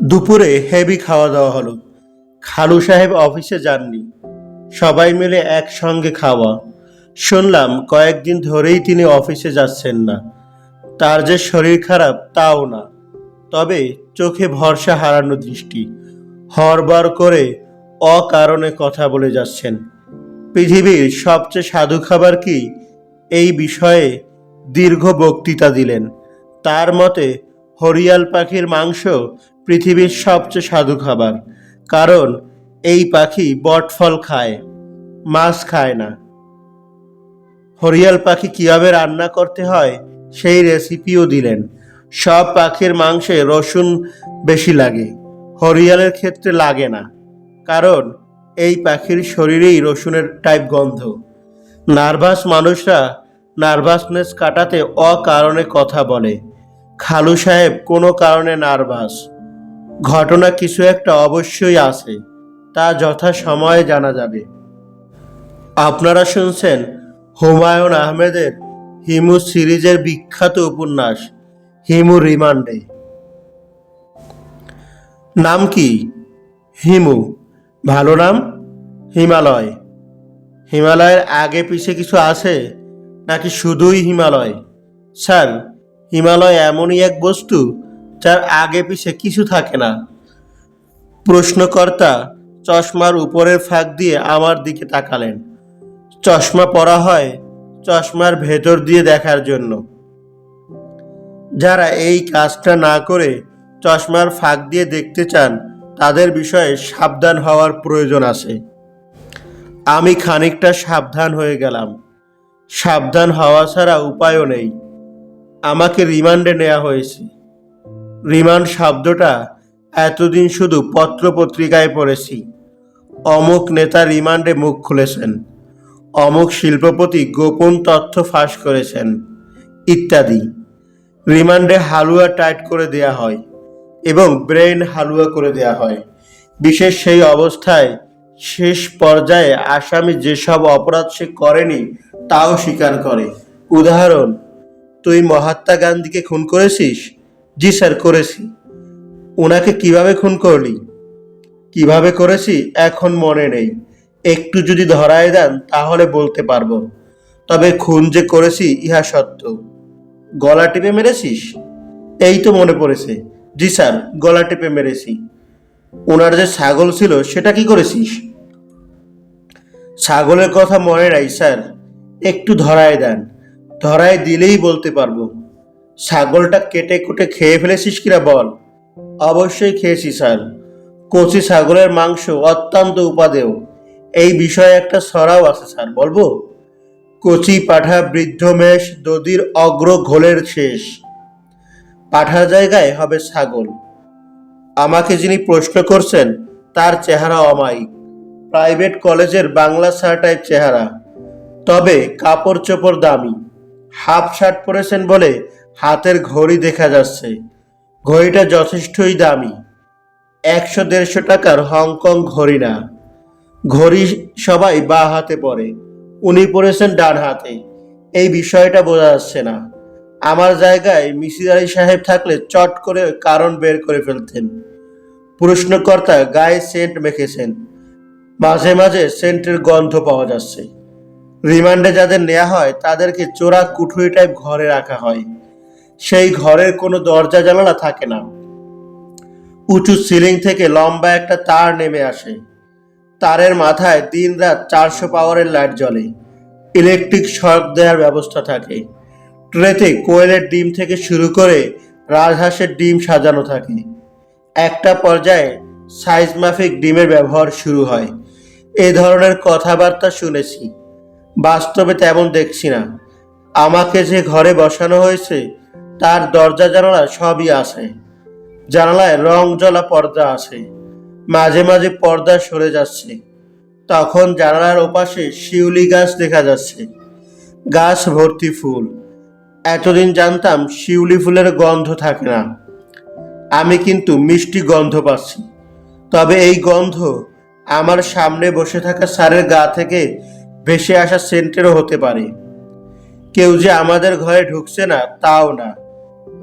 দুপুরে হেভি খাওয়া দাওয়া হলো। খালু সাহেব অফিসে যাননি, সবাই মিলে একসঙ্গে খাওয়া। শুনলাম কয়েকদিন ধরেই তিনি অফিসে যাচ্ছেন না। তার যে শরীর খারাপ তাও না, তবে চোখে ভরসা হারানো দৃষ্টি। হরবার করে অকারণে কথা বলে যাচ্ছেন। পৃথিবীর সবচেয়ে স্বাদু খাবার কি, এই বিষয়ে দীর্ঘ বক্তৃতা দিলেন। তার মতে হরিয়াল পাখির মাংস পৃথিবীর সবচেয়ে স্বাদু খাবার, কারণ এই পাখি বটফল খায়, মাছ খায় না। হরিয়াল পাখি কিভাবে রান্না করতে হয় সেই রেসিপিও দিলেন। সব পাখির মাংসে রসুন বেশি লাগে, হরিয়ালের ক্ষেত্রে লাগে না, কারণ এই পাখির শরীরেই রসুনের টাইপ গন্ধ। নার্ভাস মানুষরা নার্ভাসনেস কাটাতে অকারণে কথা বলে। খালু সাহেব কোনো কারণে নার্ভাস। ঘটনা কিছু একটা অবশ্যই আছে, তা যথা সময়ে জানা যাবে। আপনারা শুনছেন হুমায়ুন আহমেদের হিমু সিরিজের বিখ্যাত উপন্যাস হিমু রিমান্ডে। নাম কি? হিমু। ভালো নাম। হিমালয়। হিমালয়ের আগে পিছে কিছু আছে, নাকি শুধুই হিমালয়? স্যার, হিমালয় এমনই এক বস্তু যার আগে পিছে কিছু থাকে না। প্রশ্নকর্তা চশমার উপরের ফাঁক দিয়ে আমার দিকে তাকালেন। চশমা পরা হয় চশমার ভেতর দিয়ে দেখার জন্য। যারা এই কাজটা না করে চশমার ফাঁক দিয়ে দেখতে চান, তাদের বিষয়ে সাবধান হওয়ার প্রয়োজন আছে। আমি খানিকটা সাবধান হয়ে গেলাম। সাবধান হওয়া ছাড়া উপায়ও নেই। আমাকে রিমান্ডে নেওয়া হয়েছে। রিমান্ড শব্দটা এতদিন শুধু পত্রপত্রিকায় পড়েছি। অমুক নেতা রিমান্ডে মুখ খুলেছেন, অমুক শিল্পপতি গোপন তথ্য ফাঁস করেছেন, ইত্যাদি। রিমান্ডে হালুয়া টাইট করে দেয়া হয় এবং ব্রেন হালুয়া করে দেয়া হয়। বিশেষ সেই অবস্থায় শেষ পর্যায়ে আসামি যেসব অপরাধ সে করেনি তাও স্বীকার করে। উদাহরণ, তুই মহাত্মা গান্ধীকে খুন করেছিস? জি স্যার, করেছি। ওনাকে কিভাবে খুন করলি? কিভাবে করেছি এখন মনে নেই, একটু যদি ধরায় দেন তাহলে বলতে পারবো। তবে খুন যে করেছি ইহা সত্য। গলা টিপে মেরেছিস? এই তো মনে পড়েছে। জি স্যার, গলা টিপে মেরেছি। ওনার যে ছাগল ছিল সেটা কি করেছিস? ছাগলের কথা মনে নাই স্যার, একটু ধরায় দেন। ধরায় দিলেই বলতে পারবো। ছাগলটা কেটে কুটে খেয়ে ফেলেছিস কিনা বল। অবশ্যই খেয়েছি স্যার। কচি ছাগলের মাংস অত্যন্ত উপাদেয়। এই বিষয়ে একটা ছড়াও আছে স্যার, বলবো? কচি পাঠা বৃদ্ধ মেষ, দধির অগ্র ঘোলের শেষ। পাঠার জায়গায় হবে ছাগল। আমাকে যিনি প্রশ্ন করছেন তার চেহারা অমায়িক, প্রাইভেট কলেজের বাংলা স্যার টাইপ চেহারা, তবে কাপড় চোপড় দামি। হাফ শার্ট পরেছেন বলে হাতের ঘড়ি দেখা যাচ্ছে। ঘড়িটা যথেষ্টই দামি, 100-150 টাকার হংকং ঘড়ি না। ঘড়ি সবাই বা হাতে পরে, উনি পরেছেন ডান হাতে। এই বিষয়টা বোঝা যাচ্ছে না। আমার জায়গায় মিসির আলি সাহেব থাকলে চট করে কারণ বের করে ফেলতেন। প্রশ্নকর্তা গায়ে সেন্ট মেখেছেন, মাঝে মাঝে সেন্টের গন্ধ পাওয়া যাচ্ছে। রিমান্ডে যাদের নেওয়া হয় তাদেরকে চোরা কুঠুরি টাইপ ঘরে রাখা হয়। সেই ঘরের কোনো দরজা জানালা থাকে না। উঁচু সিলিং থেকে লম্বা একটা তার নেমে আসে। তারের মাথায় দিনরাত 400 পাওয়ারের লাইট জ্বলে। ইলেকট্রিক শক দেওয়ার ব্যবস্থা থাকে। ট্রেতে কোয়েলের ডিম থেকে শুরু করে রাজহাঁসের ডিম সাজানো থাকে। একটা পর্যায়ে সাইজ মাফিক ডিমের ব্যবহার শুরু হয়। এ ধরনের কথাবার্তা শুনেছি, বাস্তবে তেমন দেখছি না। আমাকে যে ঘরে বসানো হয়েছে তার দরজা জানালা সবই আছে। জানালায় রং জ্বলা পর্দা আছে। মাঝে মাঝে পর্দা সরে যাচ্ছে, তখন জানালার ওপাশে শিউলি গাছ দেখা যাচ্ছে। গাছ ভর্তি ফুল। এতদিন জানতাম শিউলি ফুলের গন্ধ থাকে না, আমি কিন্তু মিষ্টি গন্ধ পাচ্ছি। তবে এই গন্ধ আমার সামনে বসে থাকা স্যারের গা থেকে ভেসে আসা সেন্টেরও হতে পারে। কেউ যে আমাদের ঘরে ঢুকছে না তাও না।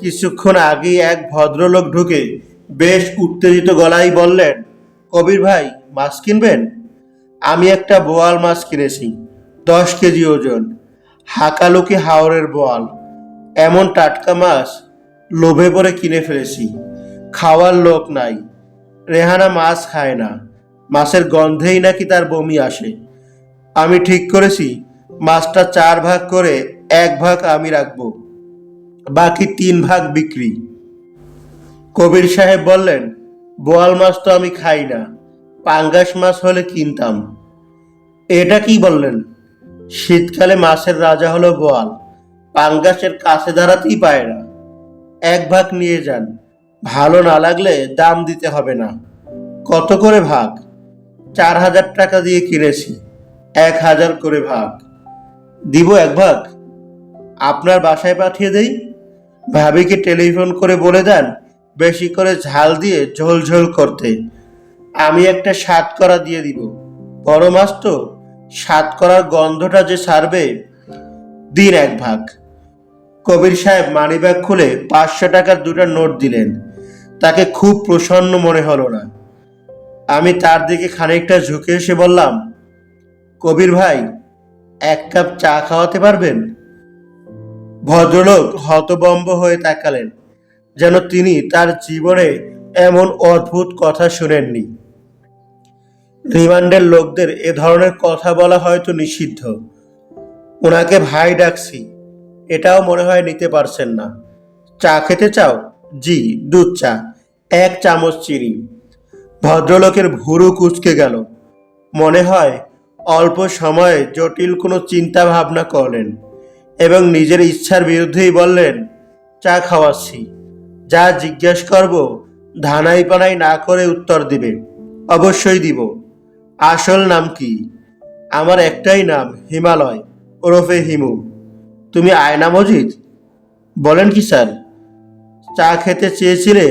কিছুক্ষণ আগেই এক ভদ্রলোক ঢুকে বেশ উত্তেজিত গলায় বললেন, কবির ভাই, মাছ কিনবেন? আমি একটা বোয়াল মাছ কিনেছি, 10 কেজি ওজন, হাকালুকি হাওরের বোয়াল। এমন টাটকা মাছ লোভে পড়ে কিনে ফেলেছি। খাওয়ার লোক নাই। রেহানা মাছ খায় না, মাছের গন্ধেই নাকি তার বমি আসে। আমি ঠিক করেছি মাছটা 4 ভাগ করে 1 ভাগ আমি রাখবো, বাকি 3 ভাগ বিক্রি। কবির সাহেব বললেন, বোয়াল মাছ তো আমি খাই না, পাঙ্গাস মাছ হলে কিনতাম। এটা কি বললেন? শীতকালে মাছের রাজা হলো বোয়াল, পাঙ্গাসের কাছে দাঁড়াতেই পায় না। 1 ভাগ নিয়ে যান, ভালো না লাগলে দাম দিতে হবে না। কত করে ভাগ? 4,000 টাকা দিয়ে কিনেছি, 1,000 করে ভাগ। দিব 1 ভাগ? আপনার বাসায় পাঠিয়ে দেই। ভাবিকে টেলিফোন করে বলে দেন বেশি করে ঝাল দিয়ে ঝোল ঝোল করতে। আমি একটা সাতকরা দিয়ে দিব। বড় মাছ তো, সাতকরার গন্ধটা যে ছাড়বে। দিন 1 ভাগ। কবির সাহেব মানিব্যাগ খুলে 500 টাকার 2টা নোট দিলেন। তাকে খুব প্রসন্ন মনে হলো না। আমি তার দিকে খানিকটা ঝুঁকে এসে বললাম, কবির ভাই, 1 কাপ চা খাওয়াতে পারবেন? ভদ্রলোক হতবম্ব হয়ে তাকালেন, যেন তিনি তার জীবনে এমন অদ্ভুত কথা শুনেননি। রিমান্ডের লোকদের এ ধরনের কথা বলা হয়তো নিষিদ্ধ। ওনাকে ভাই ডাকছি, এটাও মনে হয় নিতে পারছেন না। চা খেতে চাও? জি, দুধ চা, 1 চামচ চিনি। ভদ্রলোকের ভুরু কুঁচকে গেল। মনে হয় অল্প সময়ে জটিল কোনো চিন্তা ভাবনা করলেন এবং নিজের ইচ্ছার বিরুদ্ধেই বললেন, চা খাওয়াচ্ছি। যা জিজ্ঞেস করব ধানাই পানাই না করে উত্তর দিবে। অবশ্যই দিব। আসল নাম কি? আমার একটাই নাম, হিমালয়, ওরফে হিমু। তুমি আয়না মজিদ? বলেন কি স্যার? চা খেতে চেয়েছিলে,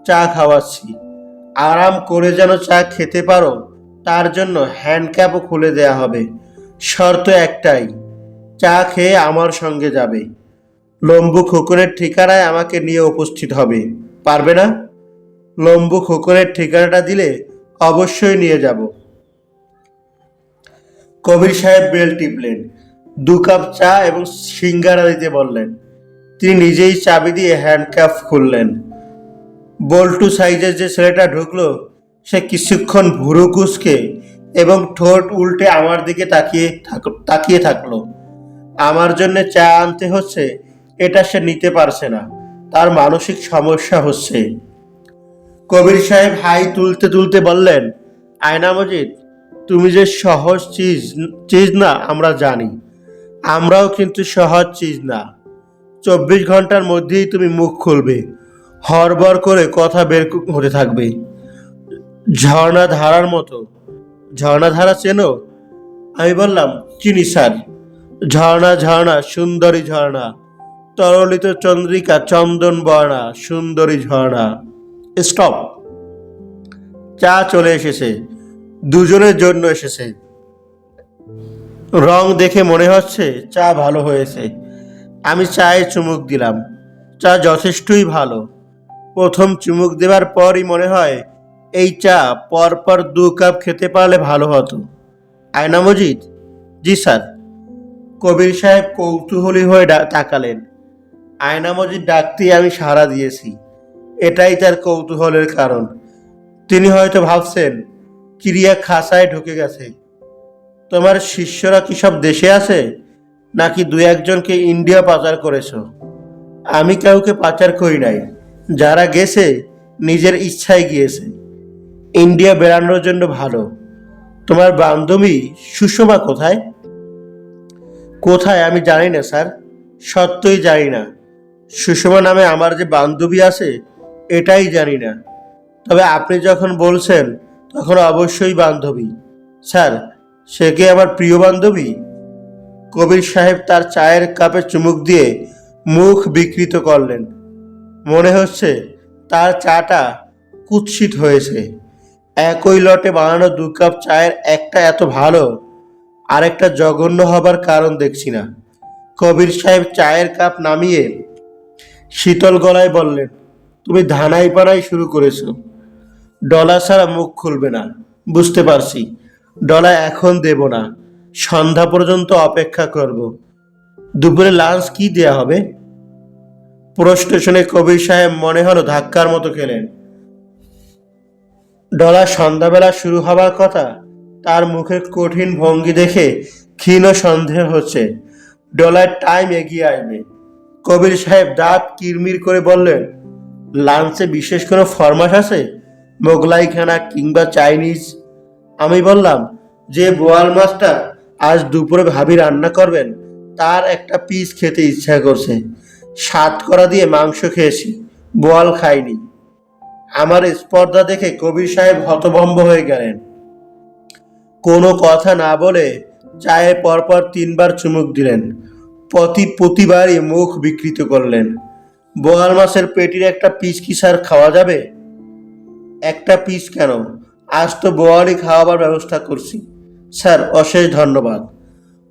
চা খাওয়াচ্ছি। আরাম করে যেন চা খেতে পারো তার জন্য হ্যান্ডক্যাপও খুলে দেয়া হবে। শর্ত একটাই, চা খেয়ে আমার সঙ্গে যাবে। লম্বু খোকনের ঠিকানায় আমাকে নিয়ে উপস্থিত হবে। পারবে না? লম্বু খোকনের ঠিকানাটা দিলে অবশ্যই নিয়ে যাব। কবির সাহেব বেল টিপলেন, 2 কাপ চা এবং সিঙ্গারা দিতে বললেন। তিনি নিজেই চাবি দিয়ে হ্যান্ডকাফ খুললেন। বল্টু সাইজের যে ছেলেটা ঢুকলো, সে কিছুক্ষণ ভুরু কুঁচকে এবং ঠোঁট উল্টে আমার দিকে তাকিয়ে থাকলো। আমার জন্য চা আনতে হচ্ছে এটা সে নিতে পারছে না, তার মানসিক সমস্যা হচ্ছে। কবির সাহেব হাই তুলতে তুলতে বললেন, আয়না মজিদ, তুমি যে সহজ চিজ না আমরা জানি, আমরাও কিন্তু সহজ চিজ না। 24 ঘন্টার মধ্যেই তুমি মুখ খুলবে, হড়বড় করে কথা বের হতে থাকবে, ঝর্ণা ধারার মতো। ঝর্ণা ধারা চেনো? আমি বললাম, চিনি স্যার। ঝর্ণা ঝর্ণা সুন্দরী ঝর্ণা, তরলিত চন্দ্রিকা চন্দন বর্ণা সুন্দরী ঝর্ণা। স্টপ। চা চলে এসেছে, দুজনের জন্য এসেছে। রং দেখে মনে হচ্ছে চা ভালো হয়েছে। আমি চায়ে চুমুক দিলাম। চা যথেষ্টই ভালো। প্রথম চুমুক দেওয়ার পরই মনে হয় এই চা পরপর 2 কাপ খেতে পারলে ভালো হতো। আয়না মজিদ? জি স্যার। কবির সাহেব কৌতূহলী হয়ে তাকালেন। আয়না মজিদ ডাকতেই আমি সাড়া দিয়েছি। এটাই তার কৌতূহলের কারণ। তিনি হয়তো ভাবছেন ক্রিয়া খাঁচায় ঢুকে গেছে। তোমার শিষ্যরা কি সব দেশে আছে, নাকি 2-1জনকে ইন্ডিয়া পাচার করেছ? আমি কাউকে পাচার করি নাই। যারা গেছে নিজের ইচ্ছায় গিয়েছে। ইন্ডিয়া বেড়ানোর জন্য ভালো। তোমার বান্ধবী সুষমা কোথায়? কোথায় আমি জানি না স্যার, সত্যই জানি না। সুষমা নামে আমার যে বান্ধবী আছে এটাই জানি না। তবে আপনি যখন বলছেন তখন অবশ্যই বান্ধবী। স্যার, সে কি আমার প্রিয় বান্ধবী? কবির সাহেব তার চায়ের কাপে চুমুক দিয়ে মুখ বিকৃত করলেন। মনে হচ্ছে তার চাটা কুৎসিত হয়েছে। একই লটে বানানো 2 কাপ চায়ের একটা এত ভালো, আরেকটা জঘন্য হবার কারণ দেখছি না। কবির সাহেব চায়ের কাপ নামিয়ে শীতল গলায় বললেন, তুমি ধানাই পানাই শুরু করেছো। ডলা ছাড়া মুখ খুলবে না, বুঝতে পারছি। ডলা এখন দেব না, সন্ধ্যা পর্যন্ত অপেক্ষা করব। দুপুরে লাঞ্চ কি দেয়া হবে? প্রশ্ন শুনে কবির সাহেব মনে হলো ধাক্কার মতো খেলেন। ডলা সন্ধ্যাবেলা শুরু হবার কথা। তার মুখের কঠিন ভঙ্গি দেখে ক্ষীণ সন্দেহ হচ্ছে ডলার টাইম এগিয়ে আসবে। কবির সাহেব দাঁত কিরমির করে বললেন, লাঞ্চে বিশেষ কোনো ফরমাস আছে? মোগলাই খানা কিংবা চাইনিজ? আমি বললাম, যে বোয়াল মাছটা আজ দুপুরে ভাবি রান্না করবেন তার একটা পিস খেতে ইচ্ছা করছে। সাত করা দিয়ে মাংস খেয়েছি, বোয়াল খাইনি। আমার স্পর্ধা দেখে কবির সাহেব হতভম্ব হয়ে গেলেন। কোনো কথা না বলে চায়ে পরপর 3বার চুমুক দিলেন। প্রতিবারই মুখ বিকৃত করলেন। বোয়াল মাছের পেটির একটা পিস কি স্যার খাওয়া যাবে? একটা পিস কেন, আজ তো বোয়ালই খাওয়াবার ব্যবস্থা করছি। স্যার, অশেষ ধন্যবাদ।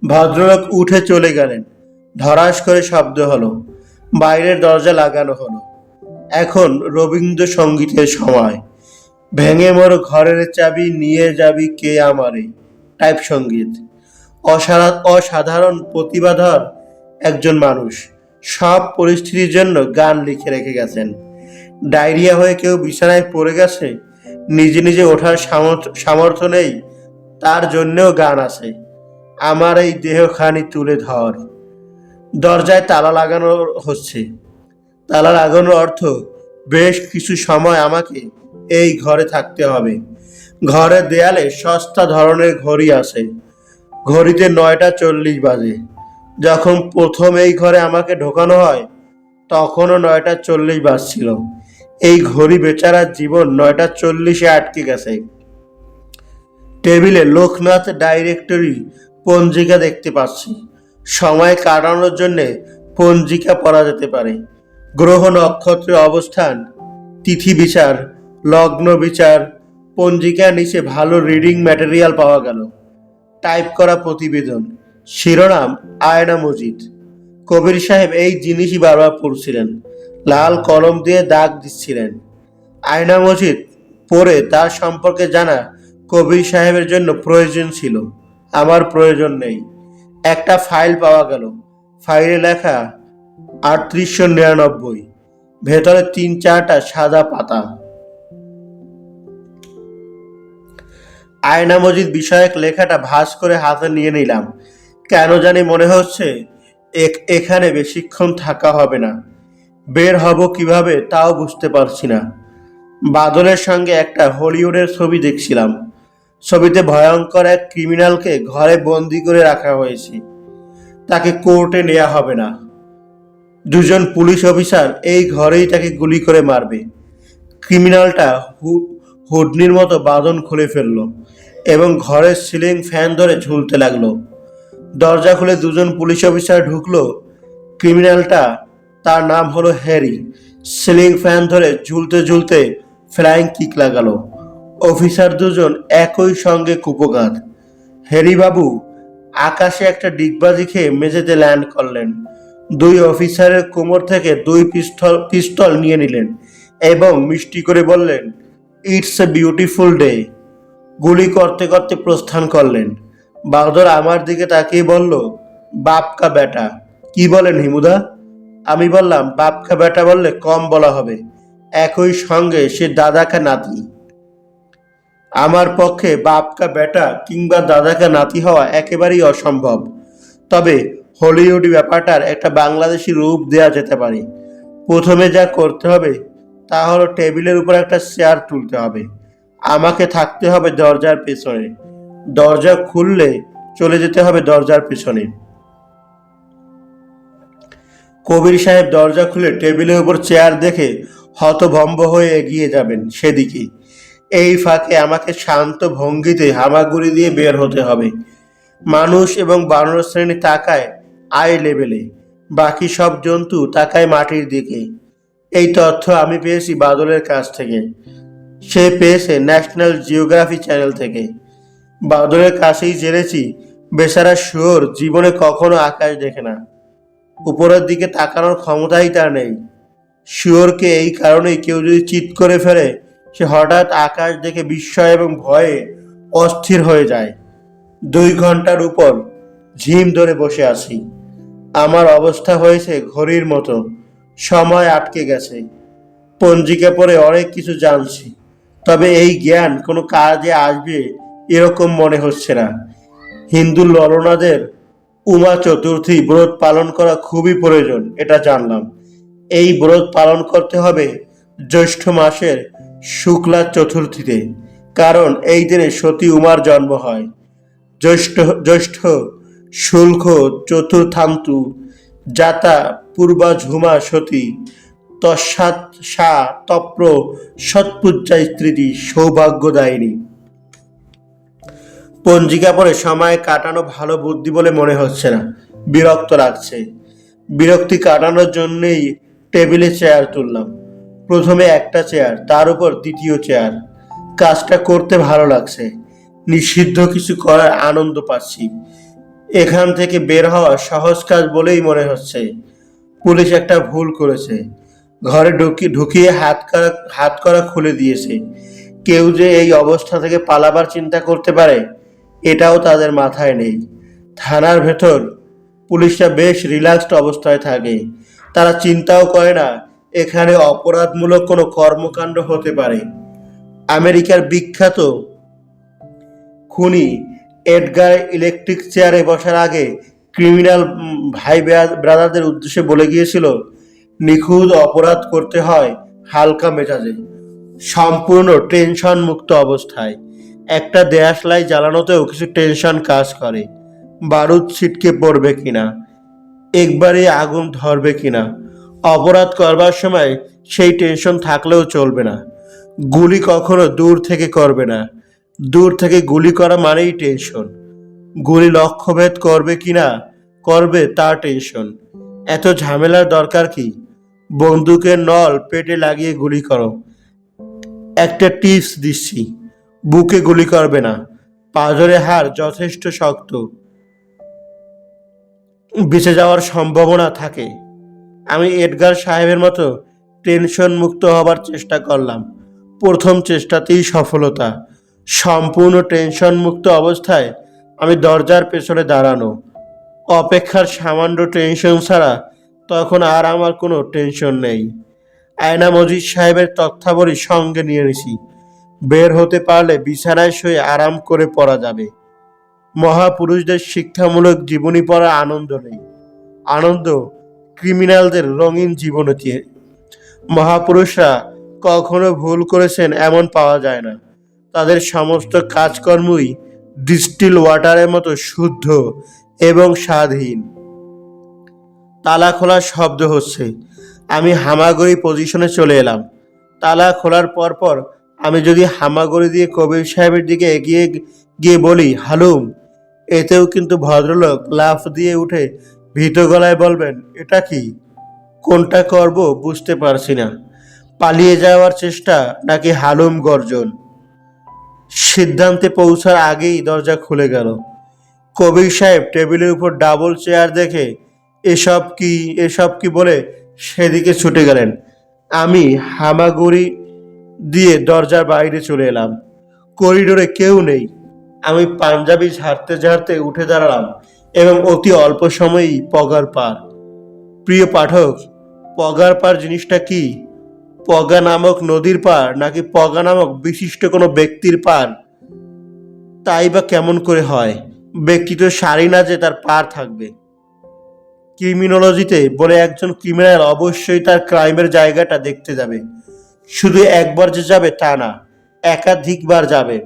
ভদ্রলোক উঠে চলে গেলেন। ধরাস করে শব্দ হলো, বাইরের দরজা লাগানো হলো। এখন রবীন্দ্রসঙ্গীতের সময়। ভেঙে মোর ঘরের চাবি নিয়ে যাবি কে আমারে, টাইপ সঙ্গীত। অসাধারণ প্রতিভাধর একজন মানুষ, সব পরিস্থিতির জন্য গান লিখে রেখে গেছেন। ডায়রিয়া হয়ে কেউ বিছানায় পড়ে গেছে, নিজে নিজে ওঠার সামর্থ্য নেই, তার জন্যেও গান আছে। আমার এই দেহখানি তুলে ধর। দরজায় তালা লাগানো হচ্ছে। তালা লাগানোর অর্থ বেশ কিছু সময় আমাকে এই ঘরে থাকতে হবে। ঘরের দেয়ালে সস্তা ধরনের ঘড়ি আছে। ঘড়িতে 9টা 40 বাজে। যখন প্রথম এই ঘরে আমাকে ঢোকানো হয় তখনও 9টা 40 বাজছিল। এই ঘড়ি বেচারার জীবন 9টা 40-এ আটকে গেছে। টেবিলে লোকনাথ ডাইরেক্টরি পঞ্জিকা দেখতে পাচ্ছি। সময় কাটানোর জন্যে পঞ্জিকা পড়া যেতে পারে। গ্রহ নক্ষত্রের অবস্থান, তিথি বিচার, লগ্ন বিচার। পঞ্জিকার নিচে ভালো রিডিং ম্যাটেরিয়াল পাওয়া গেল। টাইপ করা প্রতিবেদন, শিরোনাম আয়না মসজিদ। কবির সাহেব এই জিনিসই বারবার পড়ছিলেন, লাল কলম দিয়ে দাগ দিচ্ছিলেন। আয়না মসজিদ পড়ে তার সম্পর্কে জানা কবির সাহেবের জন্য প্রয়োজন ছিল। আমার প্রয়োজন নেই। একটা ফাইল পাওয়া গেল। ফাইলে লেখা 3899, ভেতরে 3-4টা সাদা পাতা। আয়না মসজিদ বিষয়ক লেখাটা ভাঁজ করে হাতে নিয়ে নিলাম। কেন জানি মনে হচ্ছে এখানে বেশিক্ষণ থাকা হবে না। বের হব কিভাবে তাও বুঝতে পারছি না। বাদলের সঙ্গে একটা হলিউডের ছবি দেখছিলাম। ছবিতে ভয়ঙ্কর এক ক্রিমিনালকে ঘরে বন্দি করে রাখা হয়েছে। তাকে কোর্টে নেওয়া হবে না। 2জন পুলিশ অফিসার এই ঘরেই তাকে গুলি করে মারবে। ক্রিমিনালটা হুডনির মতো বাঁধন খুলে ফেললো এবং ঘরের সিলিং ফ্যান ধরে ঝুলতে লাগলো। দরজা খুলে 2জন পুলিশ অফিসার ঢুকলো। ক্রিমিনালটা, তার নাম হলো হ্যারি, সিলিং ফ্যান ধরে ঝুলতে ঝুলতে ফ্লাইং কিক লাগালো। অফিসার 2জন একই সঙ্গে কুপোকাত। হ্যারি বাবু আকাশে একটা ডিগবাজি খেয়ে মেঝেতে ল্যান্ড করলেন। 2 অফিসারের কোমর থেকে 2 পিস্তল নিয়ে নিলেন এবং মিষ্টি করে বললেন, ইটস এ বিউটিফুল ডে। গুলি করতে করতে প্রস্থান করলেন। বাদর আমার দিকে তাকিয়ে বলল, বাপ কা বেটা। কি বলেন হিমুদা? আমি বললাম, বাপ কা বেটা বললে কম বলা হবে, একই সঙ্গে সে দাদা কা নাতি। আমার পক্ষে বাপ কা বেটা কিংবা দাদা কা নাতি হওয়া একেবারেই অসম্ভব। তবে হলিউড ব্যাপারটার একটা বাংলাদেশি রূপ দেয়া যেতে পারে। প্রথমে যা করতে হবে তা হলো টেবিলের উপর একটা চেয়ার তুলতে হবে। আমাকে থাকতে হবে দরজার পেছনে। দরজা খুললে চলে যেতে হবে দরজার পেছনে। কবির সাহেব দরজা খুলে টেবিলের উপর চেয়ার দেখে হতভম্ব হয়ে এগিয়ে যাবেন সেদিকে। এই ফাঁকে আমাকে শান্ত ভঙ্গিতে হামাগুড়ি দিয়ে বের হতে হবে। মানুষ এবং বানর শ্রেণী তাকায় আই লেভেলে, বাকি সব জন্তু তাকায় মাটির দিকে। এই তথ্য আমি পেয়েছি বাদলের কাছ থেকে। সে পেয়েছে ন্যাশনাল জিওগ্রাফি চ্যানেল থেকে। বাদলের কাছেই জেনেছি বেচারা শুয়োর জীবনে কখনো আকাশ দেখে না। উপরের দিকে তাকানোর ক্ষমতাই তার নেই। শুয়োরকে এই কারণেই কেউ যদি চিৎ করে ফেলে, সে হঠাৎ আকাশ দেখে বিস্ময় এবং ভয়ে অস্থির হয়ে যায়। 2 ঘন্টার উপর ঝিম ধরে বসে আছি। আমার অবস্থা হয়েছে ঘড়ির মতো, সময় আটকে গেছে। পঞ্জিকা পড়ে অনেক কিছু জানছি, তবে এই জ্ঞান কোনো কাজে আসবে এরকম মনে হচ্ছে না। হিন্দু ললনাদের উমা চতুর্থী ব্রত পালন করা খুবই প্রয়োজন, এটা জানলাম। এই ব্রত পালন করতে হবে জ্যৈষ্ঠ মাসের শুক্লা চতুর্থীতে, কারণ এই দিনে সতী উমার জন্ম হয়। জ্যৈষ্ঠ জ্যৈষ্ঠ শুল্ক চতুর্থান্তু জাতা পূর্বা ঝুমা সতী তস্মাৎ সা তপ্র সৎপূজ্যা স্ত্রীটি সৌভাগ্যদায়িনী। পঞ্জিকা পড়ে সময় কাটানো ভালো বুদ্ধি বলে মনে হচ্ছে না, বিরক্ত লাগছে। বিরক্তি কাটানোর জন্যই টেবিলে চেয়ার তুললাম। প্রথমে একটা চেয়ার, তার উপর দ্বিতীয় চেয়ার। কাজটা করতে ভালো লাগছে, নিষিদ্ধ কিছু করার আনন্দ পাচ্ছি। এখান থেকে বের হওয়া সহজ কাজ বলেই মনে হচ্ছে। পুলিশ একটা ভুল করেছে, ঘরে ঢুকিয়ে হাত করা খুলে দিয়েছে। কেউ যে এই অবস্থা থেকে পালাবার চিন্তা করতে পারে, এটাও তাদের মাথায় নেই। থানার ভেতর পুলিশরা বেশ রিল্যাক্সড অবস্থায় থাকে। তারা চিন্তাও করে না এখানে অপরাধমূলক কোনো কর্মকাণ্ড হতে পারে। আমেরিকার বিখ্যাত খুনি এডগার ইলেকট্রিক চেয়ারে বসার আগে ক্রিমিনাল ভাই ব্রাদারদের উদ্দেশ্যে বলে গিয়েছিল, নিখুঁত অপরাধ করতে হয় হালকা মেজাজে, সম্পূর্ণ টেনশন মুক্ত অবস্থায়। একটা দেশলাই জ্বালানোতেও কিছু টেনশন কাজ করে। বারুদ ছিটকে পড়বে কিনা, একবারে আগুন ধরবে কিনা, অপরাধ করবার সময় সেই টেনশন থাকলেও চলবে না। গুলি কখনো দূর থেকে করবে না, দূর থেকে গুলি করা মানেই টেনশন। গুলি লক্ষ্যভেদ করবে কিনা করবে তার টেনশন। এত ঝামেলার দরকার কি? বন্দুকের নল পেটে লাগিয়ে গুলি করো। একটা টিপস দিচ্ছি, বুকে গুলি করবে না, পাঁজরে হাড় যথেষ্ট শক্ত, বেঁচে যাওয়ার সম্ভাবনা থাকে। আমি এডগার সাহেবের মতো টেনশন মুক্ত হবার চেষ্টা করলাম। প্রথম চেষ্টাতেই সফলতা। সম্পূর্ণ টেনশন মুক্ত অবস্থায় আমি দরজার পেছনে দাঁড়ানো, অপেক্ষার সামান্য টেনশন ছাড়া। তখন আর আমার কোনো টেনশন নেই। আয়না মজিদ সাহেবের তথ্যাবলী সঙ্গে নিয়ে নিছি। বের হতে পারলে বিছানায় শুয়ে আরাম করে পড়া যাবে। মহাপুরুষদের শিক্ষামূলক জীবনী পড়ার আনন্দ নেই, আনন্দ ক্রিমিনালদের রঙিন জীবনীতে। মহাপুরুষরা কখনো ভুল করেছেন এমন পাওয়া যায় না। তাদের সমস্ত কাজকর্মই ডিস্টিল ওয়াটারের মতো শুদ্ধ এবং স্বাদহীন। তালা খোলার শব্দ হচ্ছে। আমি হামাগুড়ি পজিশনে চলে এলাম। তালা খোলার পরপর আমি যদি হামাগুড়ি দিয়ে কবির সাহেবের দিকে এগিয়ে গিয়ে বলি, হালুম, এতেও কিন্তু ভদ্রলোক লাফ দিয়ে উঠে ভীত গলায় বলবেন, এটা কি? কোনটা করব বুঝতে পারছি না। পালিয়ে যাওয়ার চেষ্টা নাকি হালুম গর্জন? সিদ্ধান্তে পৌঁছার আগেই দরজা খুলে গেল। কবির সাহেব টেবিলের উপর ডাবল চেয়ার দেখে এসব কি বলে সেদিকে ছুটে গেলেন। আমি হামাগুড়ি দিয়ে দরজার বাইরে চলে এলাম। করিডোরে কেউ নেই। আমি পাঞ্জাবি ঝাড়তে ঝাড়তে উঠে দাঁড়ালাম এবং অতি অল্প সময়েই পগার পার। প্রিয় পাঠক, পগার পার জিনিসটা কি? পগা নামক নদীর পার নাকি পগা নামক বিশিষ্ট কোনো ব্যক্তির পার? তাই বা কেমন করে হয়? ব্যক্তি তো সারি না যে তার পার থাকবে। ক্রিমিনোলজিতে বলে একজন ক্রিমিনাল অবশ্যই তার ক্রাইমের জায়গাটা দেখতে যাবে। শুধু একবার যে যাবে তা না, একাধিকবার যাবে।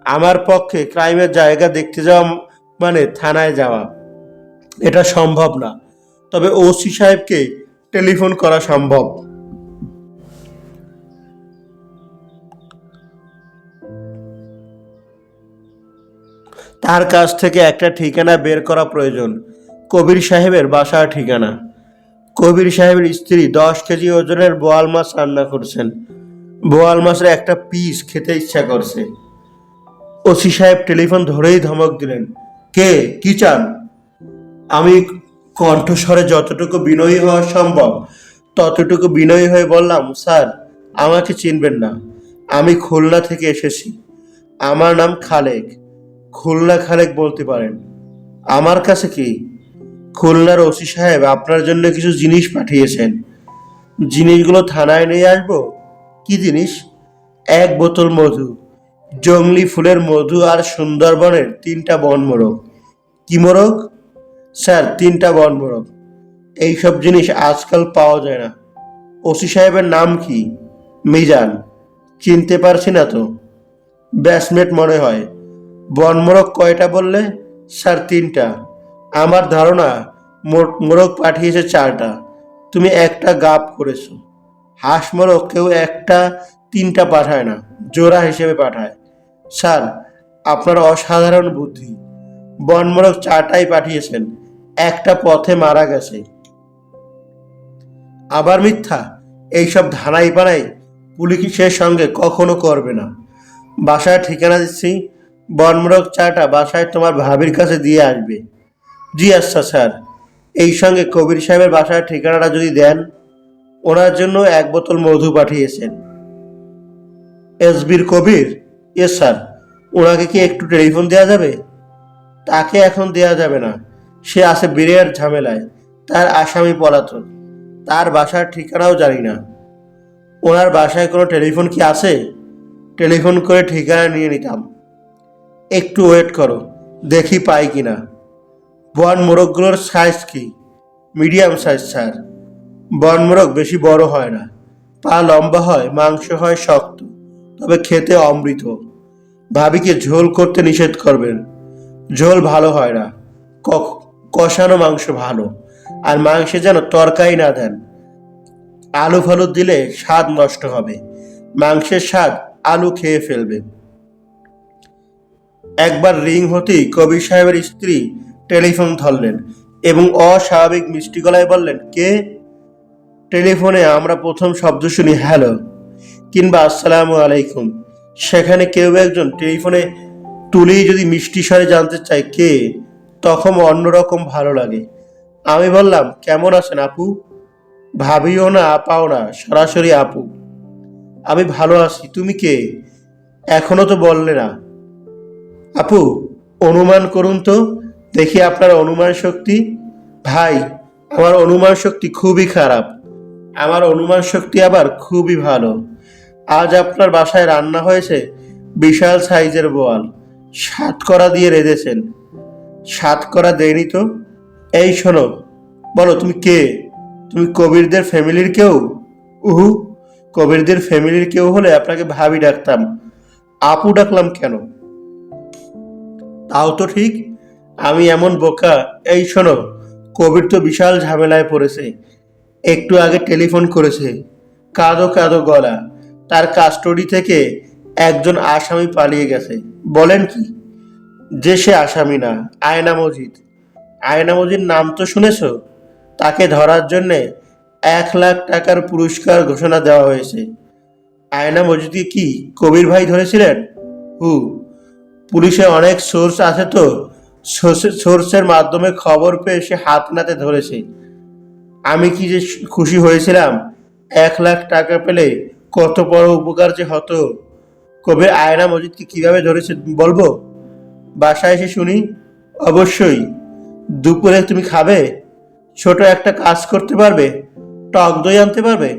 আমার পক্ষে ক্রাইমের জায়গা দেখতে যাওয়া মানে থানায় যাওয়া, এটা সম্ভব না। তবে ওসি সাহেবকে টেলিফোন করা সম্ভব। তার কাছ থেকে একটা ঠিকানা বের করা প্রয়োজন। কবির সাহেবের বাসার ঠিকানা। কবির সাহেবের স্ত্রী 10 কেজি ওজনের বোয়াল মাছ রান্না করছেন। বোয়াল মাছের একটা পিস খেতে ইচ্ছা করছে। ওসি সাহেব টেলিফোন ধরেই ধমক দিলেন, কে, কি চান? আমি কণ্ঠস্বরে যতটুকু বিনয়ী হওয়া সম্ভব ততটুকু বিনয়ী হয়ে বললাম, স্যার আমাকে চিনবেন না, আমি খুলনা থেকে এসেছি, আমার নাম খালেক, খুলনা খালেক বলতে পারেন। আমার কাছে কি? খুলনার ওসি সাহেব আপনার জন্য কিছু জিনিস পাঠিয়েছেন, জিনিসগুলো থানায় নিয়ে আসবো। কি জিনিস? এক বোতল মধু, জংলি ফুলের মধু আর সুন্দরবনের 3টা বন মোরগ। কি মোরগ? স্যার 3টা বন মোরগ। এইসব জিনিস আজকাল পাওয়া যায় না। ওসি সাহেবের নাম কি? মিজান। চিনতে পারছি না তো, ব্যাসমেট মনে হয়। বনমোরগ কয়টা বললে? স্যার 3টা। আমার ধারণা মোরগ পাঠিয়েছে 4টা, তুমি একটা গাপ করেছো। হাঁস মোরগ কেউ একটা 3টা পাঠায় না, জোড়া হিসেবে পাঠায়। স্যার আপনার অসাধারণ বুদ্ধি, বনমোরগ 4টাই পাঠিয়েছেন, একটা পথে মারা গেছে। আবার মিথ্যা? এইসব ধানাই পানাই পুলিশের সঙ্গে কখনো করবে না। বাসায় ঠিকানা দিচ্ছি, বনমোরগ 4টা বাসায় তোমার ভাবির কাছে দিয়ে আসবে। জি আচ্ছা স্যার। এই সঙ্গে কবির সাহেবের বাসার ঠিকানাটা যদি দেন। ওনার জন্য 1 বোতল মধু পাঠিয়েছেন। এসবির কবির? Yes sir. ওনাকে কি একটু টেলিফোন দেওয়া যাবে? তাকে এখন দেওয়া যাবে না, সে আছে বিরাট ঝামেলায়, তার আসামি পলাতক, তার বাসার ঠিকানাও জানি না। ওনার বাসায় কোনো টেলিফোন কি আছে? টেলিফোন করে ঠিকানা নিয়ে নিতাম। একটু ওয়েট করো, দেখি পাই কিনা। বন মোরগগুলোর সাইজ কি? Medium size sir. বন মোরগ বেশি বড় হয় না, পা লম্বা হয়, মাংস হয় শক্ত, তবে খেতে অমৃত। ভাবিকে ঝোল করতে নিষেধ করবেন, ঝোল ভালো হয় না, কষানো মাংস ভালো। আর মাংসে যেন তরকারি না দেন, আলু ফালু দিলে স্বাদ নষ্ট হবে, মাংসের স্বাদ আলু খেয়ে ফেলবে। একবার রিং হতেই কবির সাহেবের স্ত্রী টেলিফোন ধরলেন এবং অস্বাভাবিক মিষ্টি গলায় বললেন, কে? টেলিফোনে আমরা প্রথম শব্দ শুনি হ্যালো কিংবা আসসালামু আলাইকুম। সেখানে কেউ একজন টেলিফোনে তুলেই যদি মিষ্টি স্বরে জানতে চায় কে, তখন অন্যরকম ভালো লাগে। আমি বললাম, কেমন আছেন আপু? ভাবিও না আপাও না, সরাসরি আপু। আমি ভালো আছি, তুমি কে? এখনো তো বললে না। আপু অনুমান করুন তো, দেখি আপনার অনুমান শক্তি। ভাই আমার অনুমান শক্তি খুবই খারাপ, আমার অনুমান শক্তি আবার খুবই ভালো। আজ আপনার বাসায় রান্না হয়েছে বিশাল সাইজের বোয়াল, 7 করা দিয়ে রেঁধেছেন। 7 করা দেয়নি তো? এই শোনো, বলো তুমি কে? তুমি কবিরদের ফ্যামিলির কেউ? উহু, কবিরদের ফ্যামিলির কেউ হলে আপনাকে ভাবি ডাকতাম, আপু ডাকলাম কেন? তাও তো ঠিক, আমি এমন বোকা। এই শোনো, কবির তো বিশাল ঝামেলায় পড়েছে, একটু আগে টেলিফোন করেছে, কাঁদো কাঁদো গলা, তার কাস্টডি থেকে একজন আসামি পালিয়ে গেছে। বলেন কি? যে সে আসামি না, আয়না মজিদ। আয়না মজিদ নাম তো শুনেছ? তাকে ধরার জন্যে 1 লাখ টাকার পুরস্কার ঘোষণা দেওয়া হয়েছে। আয়না মজিদকে কি কবির ভাই ধরেছিলেন? হু, পুলিশে অনেক সোর্স আছে তো, সোর্সের মাধ্যমে খবর পেয়ে সে হাত নাতে ধরেছে। আমি কি যে খুশি হয়েছিলাম, 1 লাখ টাকা পেলে কত বড় উপকার যে হতো। কবির আয়না মজিদকে কিভাবে ধরেছে বলবো? বাসায় এসে শুনি। অবশ্যই। দুপুরে তুমি খাবে? ছোট একটা কাজ করতে পারবে? টক দই আনতে পারবে?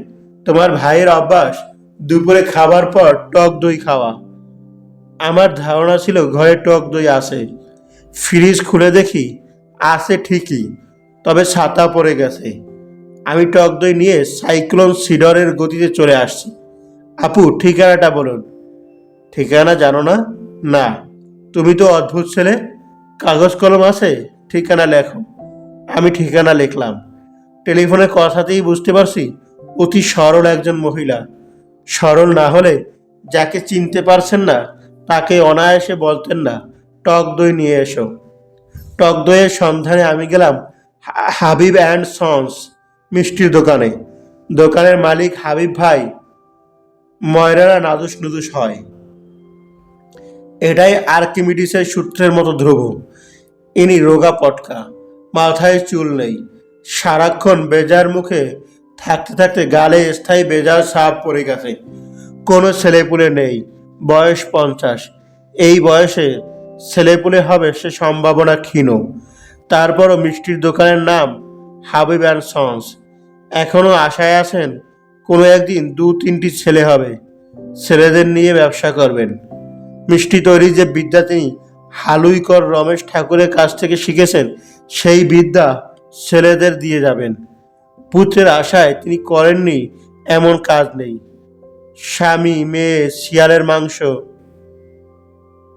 তোমার ভাইয়ের অভ্যাস দুপুরে খাবার পর টক দই খাওয়া। আমার ধারণা ছিল ঘরে টক দই আছে। ফ্রিজ খুলে দেখি আছে ঠিকই, তবে ছাতা পড়ে গেছে। আমি টক দই নিয়ে সাইক্লোন সিডরের গতিতে চলে আসছি। আপু ঠিকানাটা বলুন। ঠিকানা জানো না? না। তুমি তো অদ্ভুত ছেলে, কাগজ কলম আছে, ঠিকানা লেখো। আমি ঠিকানা লিখলাম। টেলিফোনে কথাতেই বুঝতে পারছি অতি সরল একজন মহিলা। সরল না হলে যাকে চিনতে পারছেন না তাকে অনায়াসে বলতেন না টক দই নিয়ে এসো। টক দইয়ের সন্ধানে আমি গেলাম হাবিব অ্যান্ড সন্স মিষ্টির দোকানে। দোকানের মালিক হাবিব ভাই ময়রারা নাদুস নুদুস হয়। এটাই আর্কিমিডিসের সূত্রের মতো ধ্রুব। ইনি রোগা পটকা, মাথায় চুল নেই, সারাক্ষণ বেজার মুখে থাকতে থাকতে গালে স্থায়ী বেজার ছাপ পড়ে গেছে। কোনো ছেলেপুলে নেই। বয়স 50। এই বয়সে ছেলেপুলে হবে সে সম্ভাবনা ক্ষীণ। তারপরও মিষ্টির দোকানের নাম হাবিব অ্যান্ড সন্স। এখনো আশায় আছেন কোনো একদিন 2-3টি ছেলে হবে, ছেলেদের নিয়ে ব্যবসা করবেন। মিষ্টি তৈরির যে বিদ্যা তিনি হালুইকর রমেশ ঠাকুরের কাছ থেকে শিখেছেন, সেই বিদ্যা ছেলেদের দিয়ে যাবেন। পুত্রের আশায় তিনি করেননি এমন কাজ নেই। স্বামী, মেয়ে শিয়ালের মাংস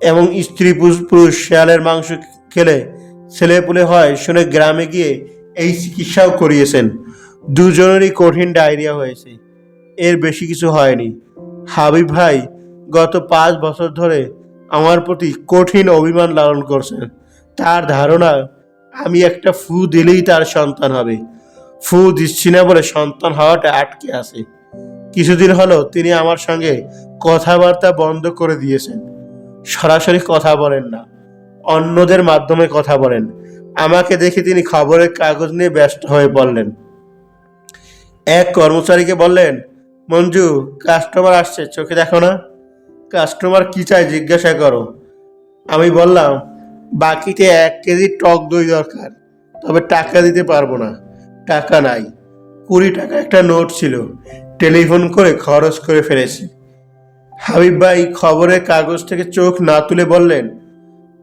এবং স্ত্রী পুরুষ শিয়ালের মাংস খেলে ছেলেপুলে হয় শুনে গ্রামে গিয়ে এই চিকিৎসাও করিয়েছেন। দুজনেরই কঠিন ডায়রিয়া হয়েছে, এর বেশি কিছু হয়নি। হাবিব ভাই গত 5 বছর ধরে আমার প্রতি কঠিন অভিমান লালন করছেন। তার ধারণা আমি একটা ফু দিলেই তার সন্তান হবে। ফু দিচ্ছি না বলে সন্তান হওয়াটা আটকে আছে। কিছুদিন হলো তিনি আমার সঙ্গে কথাবার্তা বন্ধ করে দিয়েছেন। সরাসরি কথা বলেন না, অন্যদের মাধ্যমে কথা বলেন। আমাকে দেখে তিনি খবরের কাগজ নিয়ে ব্যস্ত হয়ে পড়লেন। এক কর্মচারীকে বললেন, মঞ্জু, কাস্টমার আসছে, চোখে দেখো না। কাস্টমার কি চায় জিজ্ঞাসা করো। আমি বললাম, বাকিতে 1 কেজি টক দই দরকার, তবে টাকা দিতে পারবো না, টাকা নাই। 20 টাকা একটা নোট ছিল, টেলিফোন করে খরচ করে ফেলেছি। হাবিব ভাই খবরের কাগজ থেকে চোখ না তুলে বললেন,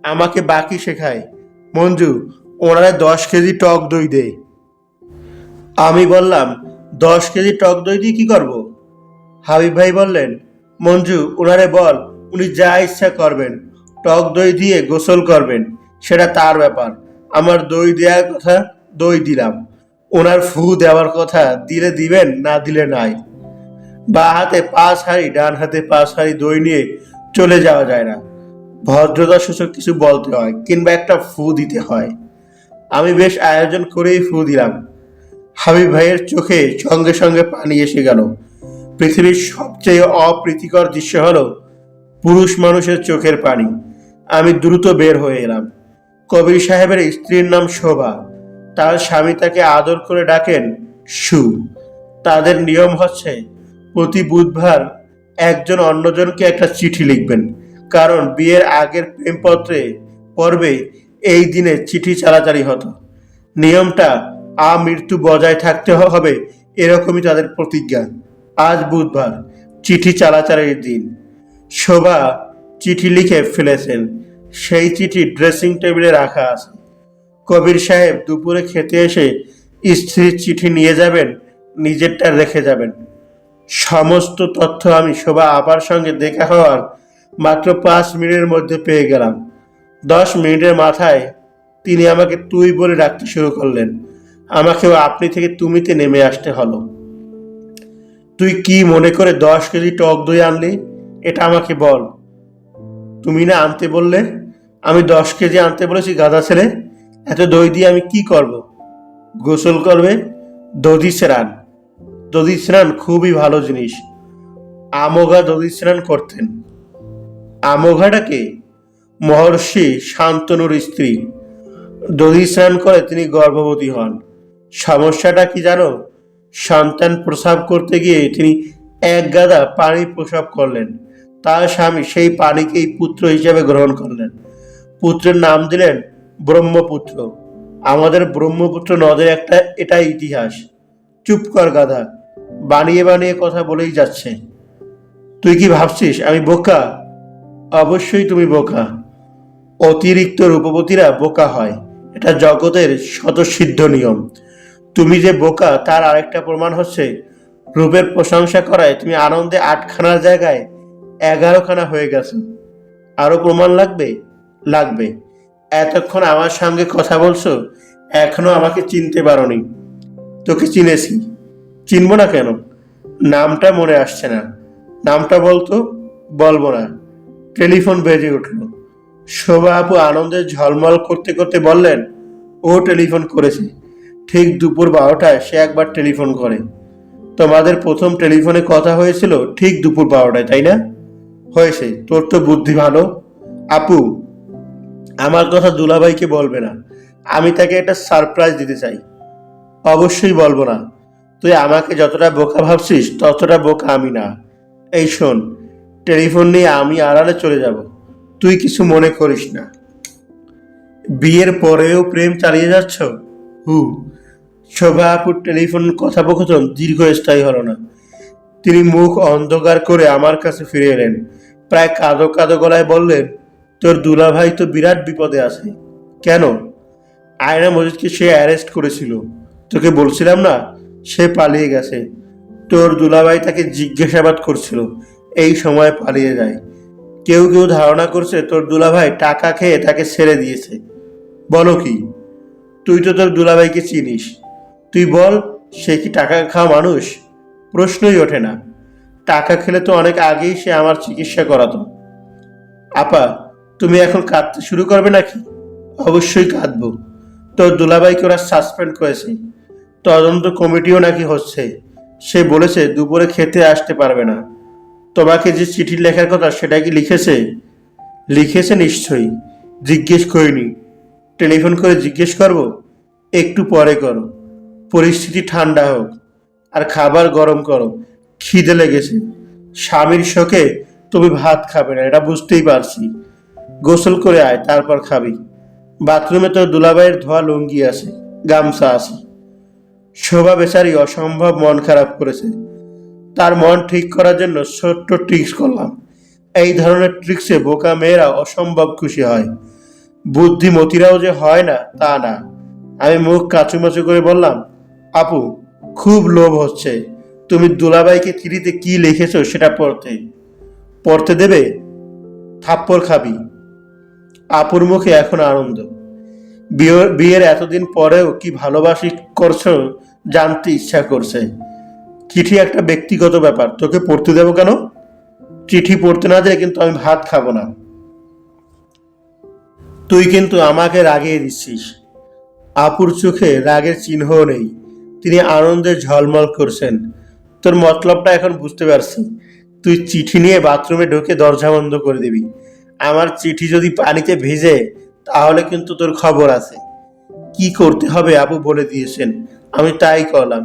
আমাকে বাকি শেখায়। মঞ্জু, ওনারা 10 কেজি টক দই দে। আমি বললাম, 10 কেজি টক দই দিয়ে কি করব? হাবিব ভাই বললেন, মঞ্জু, ওনারে বল উনি যা ইচ্ছা করবেন, টক দই দিয়ে গোসল করবেন, সেটা তার ব্যাপার। আমার দই দেওয়ার কথা, দই দিলাম। ওনার ফু দেওয়ার কথা, দিলে দিবেন, না দিলে নাই। বা হাতে 5 হাঁড়ি, ডান হাতে 5 হাঁড়ি দই নিয়ে চলে যাওয়া যায় না। ভদ্রতা সূচক কিছু বলতে হয়, কিংবা একটা ফু দিতে হয়। আমি বেশ আয়োজন করেই ফু দিলাম। হাবিব ভাইয়ের চোখে সঙ্গে সঙ্গে পানি এসে গেল। পৃথিবীর সবচেয়ে অপ্রীতিকর দৃশ্য হলো পুরুষ মানুষের চোখের পানি। আমি দ্রুত বের হয়ে এলাম। কবির সাহেবের স্ত্রীর নাম শোভা। তার স্বামী তাকে আদর করে ডাকেন সু। তাদের নিয়ম হচ্ছে প্রতি বুধবার একজন অন্যজনকে একটা চিঠি লিখবেন, কারণ বিয়ের আগের প্রেমপত্রে পর্বে এই দিনে চিঠি চালাচালি হতো। নিয়মটা আমৃত্যু বজায় থাকতে হবে, এরকমই তাদের প্রতিজ্ঞা। আজ বুধবার, চিঠি চালাচালির দিন। শোভা চিঠি লিখে ফেলেছেন। সেই চিঠি ড্রেসিং টেবিলে রাখা আছে। কবির সাহেব দুপুরে খেতে এসে স্ত্রীর চিঠি নিয়ে যাবেন, নিজেরটা রেখে যাবেন। সমস্ত তথ্য আমি শোভা আপার সঙ্গে দেখা হওয়ার মাত্র 5 মিনিটের মধ্যে পেয়ে গেলাম। 10 মিনিটের মাথায় তিনি আমাকে তুই বলে ডাকতে শুরু করলেন। আমাকেও আপনি থেকে তুমিতে নেমে আসতে হলো। তুই কি মনে করে 10 কেজি টক দই আনলি, এটা আমাকে বল। তুমি না আনতে বললে? আমি 10 কেজি আনতে বলেছি, গাধা ছেলে। এত দই দিয়ে আমি কি করব? গোসল করবে? দধি স্নান। দধি স্নান খুবই ভালো জিনিস। আমোঘা দধি স্নান করতেন। আমোঘাটাকে মহর্ষি শান্তনুর স্ত্রী। দধি স্নান করে তিনি গর্ভবতী হন। সমস্যাটা কি জানো? সন্তান প্রসব করতে গিয়ে তিনি 1 গাদা পানি প্রসব করলেন। তার স্বামী সেই পানিকেই পুত্র হিসেবে গ্রহণ করলেন। পুত্রের নাম দিলেন ব্রহ্মপুত্র। আমাদের ব্রহ্মপুত্র নদের একটা এটাই ইতিহাস। চুপ কর গাধা, বানিয়ে বানিয়ে কথা বলেই যাচ্ছে। তুই কি ভাবছিস আমি বোকা? অবশ্যই তুমি বোকা। অতিরিক্ত রূপবতীরা বোকা হয়, এটা জগতের স্বতঃসিদ্ধ নিয়ম। তুমি যে বোকা তার আরেকটা প্রমাণ হচ্ছে রূপের প্রশংসা করায় তুমি আনন্দে 8খানার জায়গায় 11খানা হয়ে গেছো। আরো প্রমাণ লাগবে? লাগবে। এতক্ষণ আমার সঙ্গে কথা বলছো, এখনো আমাকে চিনতে পারোনি। তোকে চিনেছি। চিনবো না কেন? নামটা মনে আসছে না। নামটা বলতো। বলবো না। টেলিফোন বেজে উঠল। শোভা আপু আনন্দে ঝলমল করতে করতে বললেন, ও টেলিফোন করেছে। ঠিক দুপুর 12টায় সে একবার টেলিফোন করে। তোমাদের প্রথম টেলিফোনে কথা হয়েছিল ঠিক দুপুর 12টায়, তাই না? হয়েছে। তোর তো বুদ্ধি ভালো। আপু, আমার কথা দুলাভাইকে বলবে না। আমি তাকে একটা সারপ্রাইজ দিতে চাই। অবশ্যই বলবো না। তুই আমাকে যতটা বোকা ভাবছিস ততটা বোকা আমি না। এই শোন, টেলিফোন নিয়ে আমি আড়ালে চলে যাব, তুই কিছু মনে করিস না। বিয়ের পরেও প্রেম চালিয়ে যাচ্ছ? হু। শোভা আপুর টেলিফোন কথোপকথন দীর্ঘস্থায়ী হলো না। তিনি মুখ অন্ধকার করে আমার কাছে ফিরে এলেন, প্রায় কাঁদো কাঁদো গলায় বললেন, তোর দুলাভাই তো বিরাট বিপদে আছে। কেন? আয়না মজিদকে সে অ্যারেস্ট করেছিল, তোকে বলছিলাম না? সে পালিয়ে গেছে। তোর দুলাভাই তাকে জিজ্ঞাসাবাদ করছিল, এই সময় পালিয়ে যায়। কেউ কেউ ধারণা করছে তোর দুলাভাই টাকা খেয়ে তাকে ছেড়ে দিয়েছে। বলো কি? তুই তো তোর দুলাভাইকে চিনিস, তুই বল, সে কি টাকা খাওয়া মানুষ? প্রশ্নই ওঠে না। টাকা খেলে তো অনেক আগেই সে আমার চিকিৎসা করাতো। আপা, তুমি এখন কাঁদতে শুরু করবে নাকি? অবশ্যই কাঁদবো। তোর দুলাভাইকে ওরা সাসপেন্ড করেছে, তদন্ত কমিটিও নাকি হচ্ছে। সে বলেছে দুপুরে খেতে আসতে পারবে না। তোমাকে যে চিঠি লেখার কথা সেটা কি লিখেছে? লিখেছে নিশ্চয়ই, জিজ্ঞেস করিনি। টেলিফোন করে জিজ্ঞেস করব? একটু পরে করো, পরিস্থিতি ঠান্ডা হোক, আর খাবার গরম করো, খিদে লেগেছে। স্বামীর শোকে তুমি ভাত খাবে না, এটা বুঝতেই পারছি। গোসল করে আয়, তারপর খাবি। বাথরুমে তোর দুলাভাইয়ের ধোয়া লুঙ্গি আছে, গামছা আছে। শোভা বেচারি অসম্ভব মন খারাপ করেছে। তার মন ঠিক করার জন্য ছোট্ট ট্রিক্স করলাম। এই ধরনের ট্রিক্সে বোকা মেয়েরা অসম্ভব খুশি হয়, বুদ্ধিমতীরাও যে হয় না তা না। আমি মুখ কাচুমাচু করে বললাম, আপু, খুব লোভ হচ্ছে। তুমি দুলাভাইকে চিঠিতে কি লিখেছো সেটা পড়তে পড়তে দেবে? থাপ্পড় খাবি। আপুর মুখে এখন আনন্দ। বিয়ের এতদিন পরেও কি ভালোবাসি করছো জানতে ইচ্ছা করছে। চিঠি একটা ব্যক্তিগত ব্যাপার, তোকে পড়তে দেবো কেন? চিঠি পড়তে না যায় কিন্তু আমি ভাত খাবো না। তুই কিন্তু আমাকে রাগিয়ে দিচ্ছিস। আপুর চোখে রাগের চিহ্নও নেই, তিনি আনন্দে ঝলমল করছেন। তোর মতলবটা এখন বুঝতে পারছি। তুই চিঠি নিয়ে বাথরুমে ঢুকে দরজা বন্ধ করে দিবি। আমার চিঠি যদি পানিতে ভিজে তাহলে কিন্তু তোর খবর আছে। কি করতে হবে আপু বলে দিয়েছেন, আমি তাই করলাম।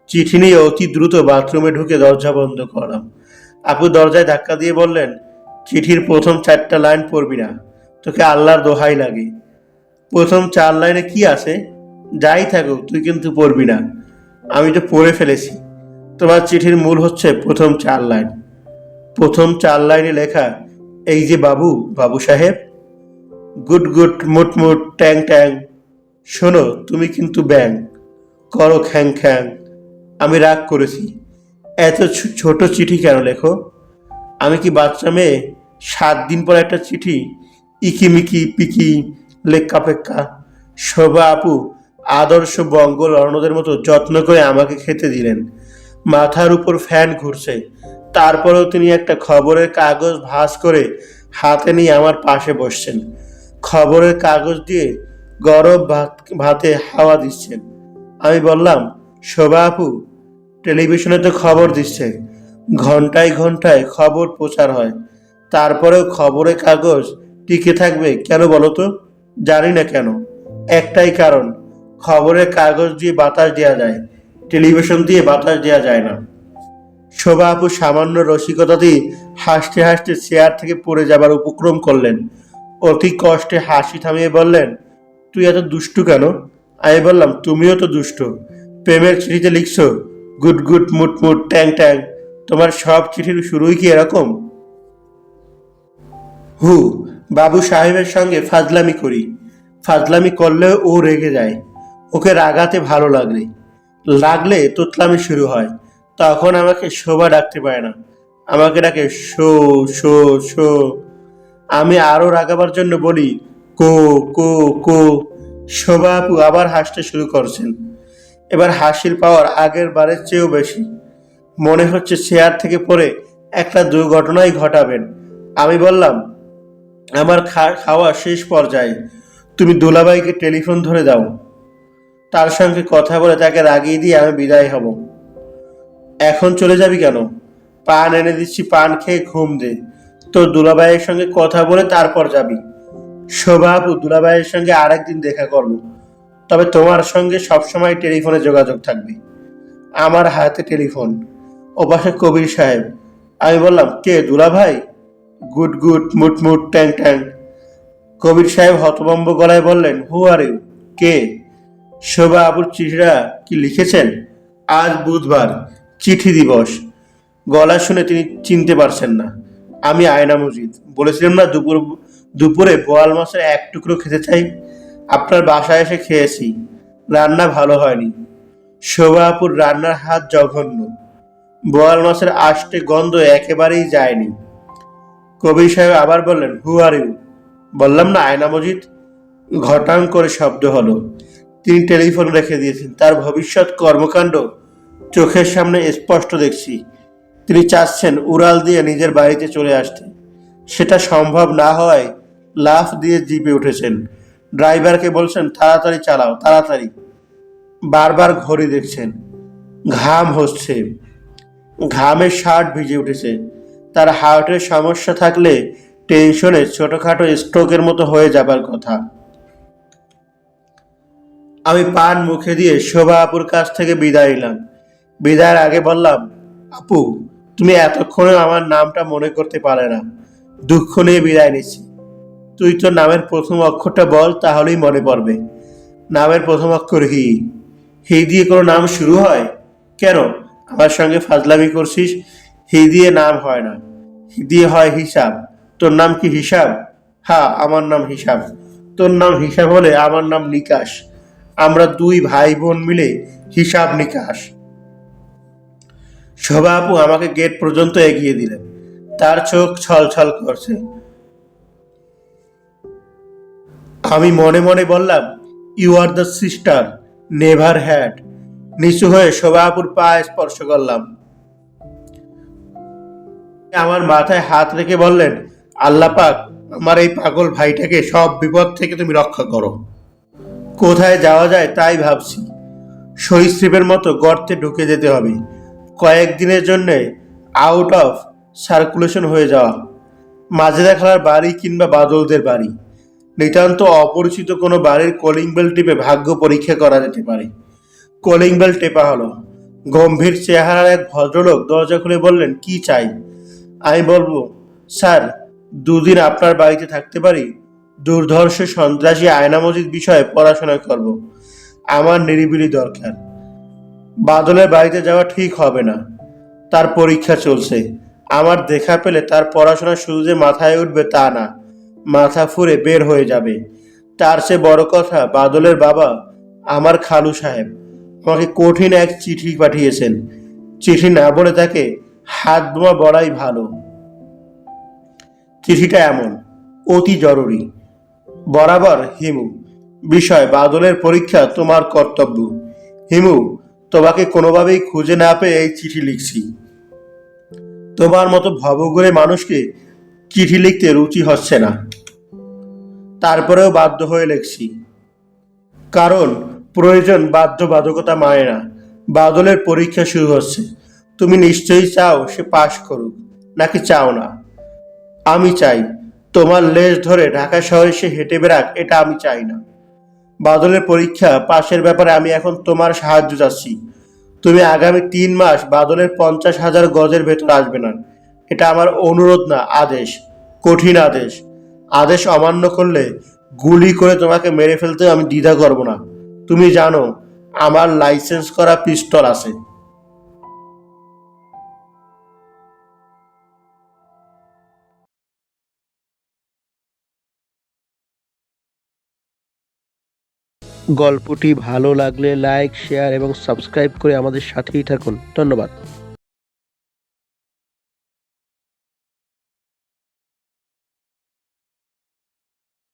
চিঠি নিয়ে অতি দ্রুত বাথরুমে ঢুকে দরজা বন্ধ করলাম। আপু দরজায় ধাক্কা দিয়ে বললেন, চিঠির প্রথম 4টা লাইন পড়বি না, তোকে আল্লাহর দোহাই লাগে। প্রথম 4 লাইনে কি আছে? যাই থাকুক, তুই কিন্তু পড়বি না। আমি তো পড়ে ফেলেছি। তোমার চিঠির মূল হচ্ছে প্রথম 4 লাইন। প্রথম 4 লাইনে লেখা, এই যে বাবু, বাবু সাহেব, গুড গুড মুট মুট ট্যাং ট্যাং, শোনো তুমি কিন্তু ব্যাং, করো খ্যাং খ্যাং। আমি রাগ করেছি। এত ছোট চিঠি কেন লেখো? আমি কি বাচ্চা মেয়ে? 7 দিন পর একটা চিঠি, ইকিমিকি পিকি লেক্কা পেক্কা। শোভা আপু আদর্শ বঙ্গ রণদের মতো যত্ন করে আমাকে খেতে দিলেন। মাথার উপর ফ্যান ঘুরছে, তারপরেও তিনি একটা খবরের কাগজ ভাঁজ করে হাতে নিয়ে আমার পাশে বসছেন। খবরের কাগজ দিয়ে গরম ভাতে হাওয়া দিচ্ছেন। আমি বললাম, শোভা আপু, টেলিভিশনে তো খবর দিচ্ছে, ঘন্টায় ঘন্টায় খবর প্রচার হয়, তারপরেও খবরের কাগজ টিকে থাকবে কেন বলো তো? জানি না কেন, একটাই কারণ, খবরের কাগজ দিয়ে বাতাস দেওয়া যায়, টেলিভিশন দিয়ে বাতাস দেওয়া যায় না। শোভা আপু সামান্য রসিকতাতেই হাসতে হাসতে চেয়ার থেকে পড়ে যাবার উপক্রম করলেন। অতি কষ্টে হাসি থামিয়ে বললেন, তুই এত দুষ্টু কেন? আমি বললাম, তুমিও তো দুষ্টু। প্রেমের চিঠিতে লিখছো গুড গুড মুট মুট ট্যাং ট্যাং। তোমার সব চিঠির শুরুই কি এরকম? হু, বাবু সাহেবের সঙ্গে ফাজলামি করি। ফাজলামি করলেও ও রেগে যায়। ওকে রাগাতে ভালো লাগলে তোতলামি শুরু হয়। তখন আমাকে শোভা ডাকতে পারে না, আমাকে ডাকে শো শো শো। আমি আরো রাগাবার জন্য বলি, কো কো কো। শোভা আপু আবার হাসতে শুরু করছেন। এবার হাসির পাওয়ার আগের বারের চেয়েও বেশি। মনে হচ্ছে চেয়ার থেকে পড়ে একটা দুর্ঘটনাই ঘটাবেন। আমি বললাম, আমার খাওয়া শেষ পর্যায়ে, তুমি দুলাভাইকে টেলিফোন ধরে দাও। তার সঙ্গে কথা বলে তাকে রাগিয়ে দিয়ে আমি বিদায় হব। এখন চলে যাবি কেন? পান এনে দিচ্ছি, পান খেয়ে ঘুম দে। তোর দুলাভাইয়ের সঙ্গে কথা বলে তারপর যাবি। শোভা আপু, দুলাভাইয়ের সঙ্গে আরেকদিন দেখা করবো, তবে তোমার সঙ্গে সবসময় টেলিফোনে যোগাযোগ থাকবে। আমার হাতে টেলিফোন, ওপাশে কবির সাহেব। আমি বললাম, কে দুলা ভাই? গুড গুড, মুট মুট, ট্যাং ট্যাং। কবির সাহেব হতভম্ব গলায় বললেন, হু আর ইউ? কে? শোভা আপুর চিঠিটা কি লিখেছেন? আজ বুধবার, চিঠি দিবস। গলা শুনে তিনি চিনতে পারছেন না। আমি আয়না মজিদ। বলেছিলাম না দুপুরে বোয়াল মাছের এক টুকরো খেতে চাই। আপনার বাসায় এসে খেয়েছি, রান্না ভালো হয়নি। শোভা আপুর রান্নার হাত জঘন্য। বোয়াল মাছের আষ্টে গন্ধ একেবারেই যায়নি। কবির সাহেব আবার বললেন, হু আর ইউ? বললাম না আয়না মজিদ। ঘটাং করে শব্দ হলো। তিনি টেলিফোন রেখে দিয়েছেন। তার ভবিষ্যৎ কর্মকাণ্ড চোখের সামনে স্পষ্ট দেখছি। তিনি চাচ্ছেন উড়াল দিয়ে নিজের বাড়িতে চলে আসতে। সেটা সম্ভব না হওয়ায় লাফ দিয়ে জিপে উঠেছেন। ড্রাইভারকে বলছেন, তাড়াতাড়ি চালাও, তাড়াতাড়ি। বারবার ঘড়ি দেখছেন। ঘাম হচ্ছে, ঘামে শার্ট ভিজে উঠেছে। তার হার্টের সমস্যা থাকলে টেনশনে ছোটখাটো স্ট্রোকের মতো হয়ে যাবার কথা। আমি পান মুখে দিয়ে শোভা আপুর কাছ থেকে বিদায় নিলাম। বিদায়ের আগে বললাম, আপু, তুমি এতক্ষণে আমার নামটা মনে করতে পারে না। দুঃখ নিয়ে বিদায় নিচ্ছি। তুই তোর নামের প্রথম অক্ষরটা বল, তাহলেই মনে পড়বে। নামের প্রথম অক্ষর হি। হি দিয়ে কোনো নাম শুরু হয়? কেন আমার সঙ্গে ফাজলামি করছিস? হি দিয়ে নাম হয় না, হি দিয়ে হয় হিসাব। তোর নাম কি হিসাব? হ্যাঁ, আমার নাম হিসাব। তোর নাম হিসাব হলে আমার নাম নিকাশ। আমরা দুই ভাই বোন মিলে হিসাব নিকাশ। শোভা আপু আমাকে গেট পর্যন্ত এগিয়ে দিলেন। তার চোখ ছলছল করছে। আমি মনে মনে বললাম, you are the sister never had. নিচু হয়ে শোভা আপুর পা স্পর্শ করলাম। আমার মাথায় হাত রেখে বললেন, আল্লাহ পাক আমার এই পাগল ভাইটাকে সব বিপদ থেকে তুমি রক্ষা করো। কোথায় যাওয়া যায় তাই ভাবছি। সরীসৃপের মতো গর্তে ঢুকে যেতে হবে। কয়েকদিনের জন্য আউট অফ সার্কুলেশন হয়ে যাওয়া। মাজেদা খালার বাড়ি কিংবা বাদলদের বাড়ি, নিতান্ত অপরিচিত কোনো বাড়ির কলিং বেল টিপে ভাগ্য পরীক্ষা করা যেতে পারে। কলিং বেল টেপা হলো। গম্ভীর চেহারার এক ভদ্রলোক দরজা খুলে বললেন, কি চাই? আমি বলবো, স্যার, দুদিন আপনার বাড়িতে থাকতে পারি? দুর্ধর্ষ সন্ত্রাসী আয়না মজিদ বিষয়ে পড়াশোনা করব। আমার নিরিবিলি দরকার। বাদলের বাড়িতে যাওয়া ঠিক হবে না। তার পরীক্ষা চলছে। আমার দেখা পেলে তার পড়াশোনা শুধু যে মাথায় উঠবে তা না, মাথা ফুরে বের হয়ে যাবে। তার চেয়ে বড় কথা, বাদলের বাবা আমার খালু সাহেব আমাকে কঠিন এক চিঠি পাঠিয়েছেন। চিঠি না বলে তাকে হাত বোমা বলাই ভালো। চিঠিটা এমন, অতি জরুরি। বরাবর হিমু, বিষয় বাদলের পরীক্ষা তোমার কর্তব্য। হিমু, তোমাকে কোনোভাবেই খুঁজে না পেয়ে এই চিঠি লিখছি। তোমার মতো ভবঘুরে মানুষকে চিঠি লিখতে রুচি হচ্ছে না, তারপরেও বাধ্য হয়ে লিখছি। কারণ প্রয়োজন বাধ্যবাধকতা মানে না। বাদলের পরীক্ষা শুরু হচ্ছে। তুমি নিশ্চয়ই চাও সে পাশ করুক, নাকি চাও না? আমি চাই। তোমার লেজ ধরে ঢাকা শহরে সে হেঁটে বেড়াক, এটা আমি চাই না। বাদলের পরীক্ষা পাশের ব্যাপারে আমি এখন তোমার সাহায্য চাচ্ছি। তুমি আগামী 3 মাস বাদলের 50,000 গজের ভেতর আসবে না। এটা আমার অনুরোধ না, আদেশ। কঠিন আদেশ। আদেশ অমান্য করলে গুলি করে তোমাকে মেরে ফেলতে আমি দ্বিধা করব না। তুমি জানো আমার লাইসেন্স করা পিস্তল আছে। গল্পটি ভালো লাগলে লাইক, শেয়ার এবং সাবস্ক্রাইব করে আমাদের সাথেই থাকুন। ধন্যবাদ।